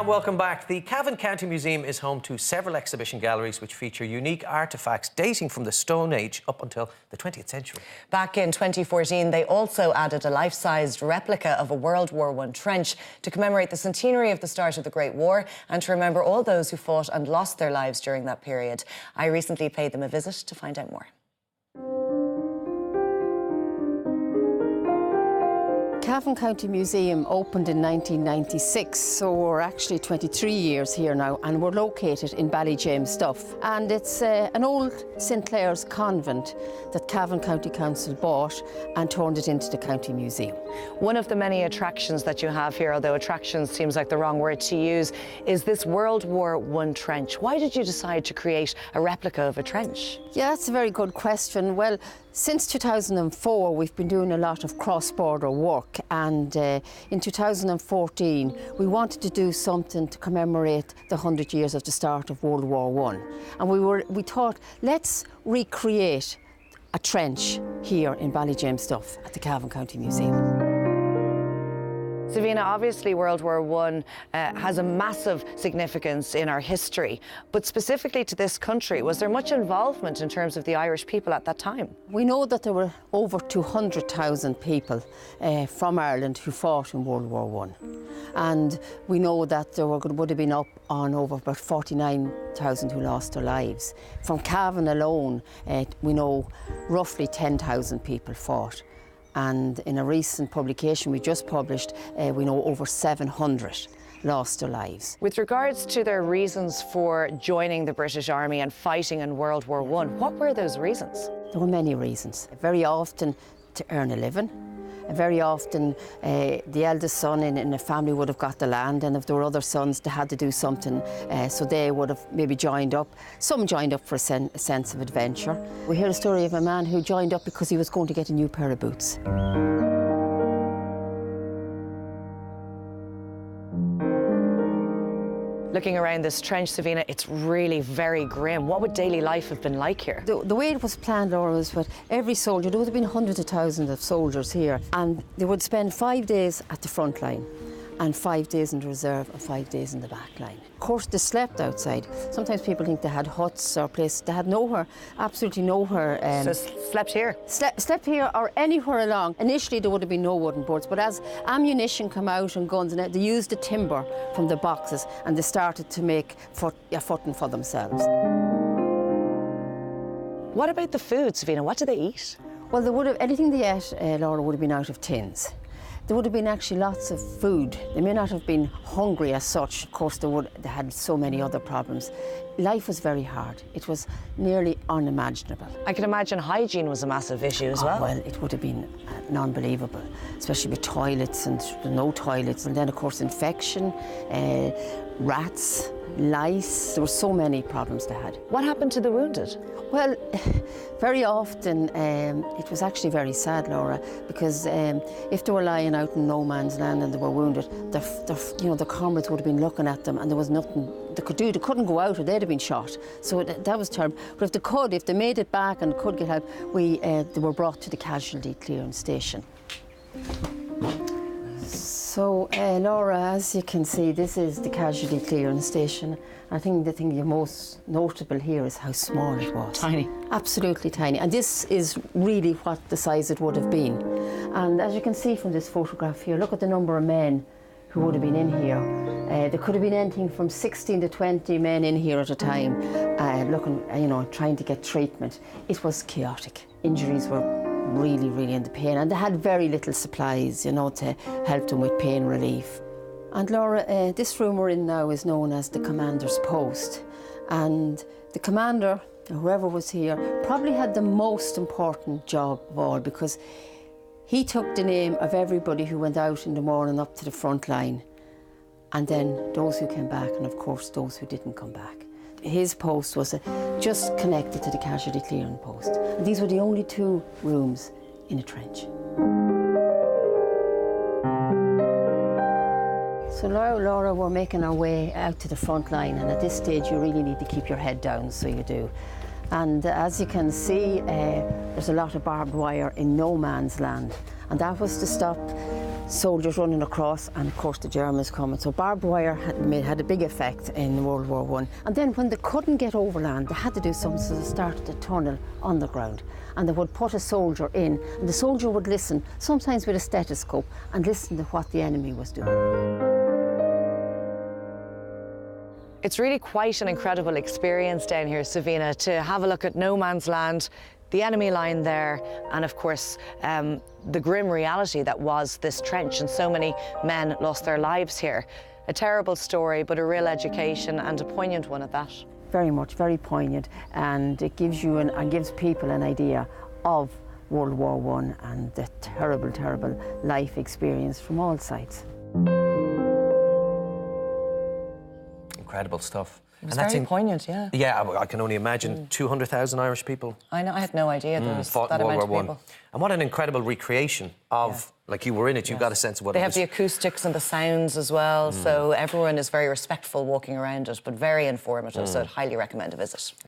And welcome back. The Cavan County Museum is home to several exhibition galleries which feature unique artefacts dating from the Stone Age up until the 20th century. Back in 2014, they also added a life-sized replica of a World War I trench to commemorate the centenary of the start of the Great War and to remember all those who fought and lost their lives during that period. I recently paid them a visit to find out more. Cavan County Museum opened in 1996, so we're actually 23 years here now, and we're located in Ballyjamestuff. And it's an old St Clair's convent that Cavan County Council bought and turned it into the county museum. One of the many attractions that you have here, although attraction seems like the wrong word to use, is this World War I trench. Why did you decide to create a replica of a trench? Yeah, that's a very good question. Well, since 2004, we've been doing a lot of cross-border work, and in 2014, we wanted to do something to commemorate the 100 years of the start of World War I. And we thought, let's recreate a trench here in Ballyjamestuff at the Cavan County Museum. Savina, obviously World War I has a massive significance in our history, but specifically to this country, was there much involvement in terms of the Irish people at that time? We know that there were over 200,000 people from Ireland who fought in World War I. And we know that there would have been up on over about 49,000 who lost their lives. From Cavan alone, we know roughly 10,000 people fought. And in a recent publication we just published, we know over 700 lost their lives. With regards to their reasons for joining the British Army and fighting in World War I, what were those reasons? There were many reasons. Very often to earn a living. Very often the eldest son in a family would have got the land, and if there were other sons, they had to do something, so they would have maybe joined up. Some joined up for a sense of adventure. We hear a story of a man who joined up because he was going to get a new pair of boots. Looking around this trench, Savina, it's really very grim. What would daily life have been like here? The way it was planned, Laura, was that every soldier, there would have been hundreds of thousands of soldiers here, and they would spend 5 days at the front line and 5 days in the reserve and 5 days in the back line. Of course, they slept outside. Sometimes people think they had huts or places. They had nowhere, absolutely nowhere. So slept here? Slept here or anywhere along. Initially, there would have been no wooden boards, but as ammunition came out and guns, and they used the timber from the boxes, and they started to make a footing for themselves. What about the food, Savina? What do they eat? Well, they would have, anything they ate, Laura, would have been out of tins. There would have been actually lots of food. They may not have been hungry as such. Of course, they had so many other problems. Life was very hard. It was nearly unimaginable. I can imagine hygiene was a massive issue as well. Well, it would have been unbelievable, especially with toilets and no toilets. And then, of course, infection, rats, lice. There were so many problems they had. What happened to the wounded? Well, very often it was actually very sad, Laura, because if they were lying out in no man's land and they were wounded, their comrades would have been looking at them, and there was nothing they could do. They couldn't go out or they'd have been shot. So that was terrible. But if they made it back and could get help, they were brought to the Casualty clearance station. So, Laura, as you can see, this is the Casualty clearance station. I think the thing most notable here is how small it was. Tiny. Absolutely tiny. And this is really what the size it would have been. And as you can see from this photograph here, look at the number of men who would have been in here. There could have been anything from 16 to 20 men in here at a time, looking, trying to get treatment. It was chaotic. Injuries were really, really in the pain, and they had very little supplies, to help them with pain relief. And Laura, this room we're in now is known as the commander's post, and the commander, whoever was here, probably had the most important job of all, because he took the name of everybody who went out in the morning up to the front line, and then those who came back, and of course those who didn't come back. His post was just connected to the Casualty clearance post. And these were the only 2 rooms in a trench. So now, Laura, we're making our way out to the front line, and at this stage you really need to keep your head down, so you do. And as you can see, there's a lot of barbed wire in no man's land, and that was to stop soldiers running across, and of course the Germans coming. So barbed wire had a big effect in World War I. And then when they couldn't get overland, they had to do something, so they started a tunnel underground. And they would put a soldier in, and the soldier would listen, sometimes with a stethoscope, and listen to what the enemy was doing. It's really quite an incredible experience down here, Savina, to have a look at no man's land, the enemy line there, and of course the grim reality that was this trench, and so many men lost their lives here. A terrible story, but a real education, and a poignant one at that. Very much, very poignant, and it gives you and gives people an idea of World War I and the terrible, terrible life experience from all sides. Incredible stuff. It was very poignant, yeah. Yeah, I can only imagine 200,000 Irish people. I know, I had no idea there was that amount of people. And what an incredible recreation of, like you were in it, you got a sense of what they it have was. the acoustics and the sounds as well, so everyone is very respectful walking around it, but very informative, so I'd highly recommend a visit.